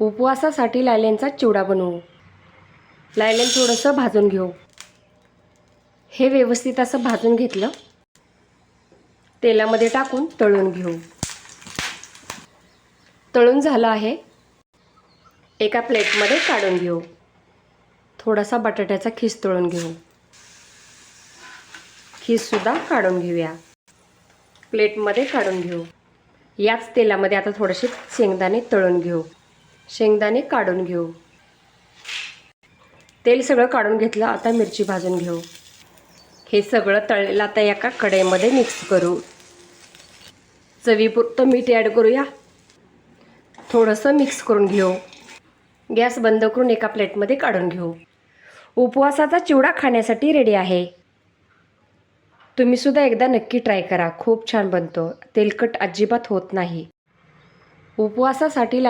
उपवासासाठी लायल्यांचा चिवडा बनवू. लायलन थोडंसं भाजून घेऊ. हे व्यवस्थित असं भाजून घेतलं. तेलामध्ये टाकून तळून घेऊ. तळून झालं आहे. एका प्लेटमध्ये काढून घेऊ. थोडासा बटाट्याचा खीस तळून घेऊ. खीससुद्धा काढून घेऊया. प्लेटमध्ये काढून घेऊ. याच तेलामध्ये आता थोडेसे शेंगदाणे तळून घेऊ. शेंगदाणे काढून घेऊ. तेल सगळं काढून घेतलं. आता मिरची भाजून घेऊ. हे सगळं तळलेलं आता एका कढईमध्ये मिक्स करू. चवीपुरतं मीठ ॲड करूया. थोडंसं मिक्स करून घेऊ. गॅस बंद करून एका प्लेटमध्ये काढून घेऊ. उपवासाचा चिवडा खाण्यासाठी रेडी आहे. तुम्ही सुद्धा एकदा नक्की ट्राय करा. खूप छान बनतो. तेलकट अजिबात होत नाही. उपवासासाठी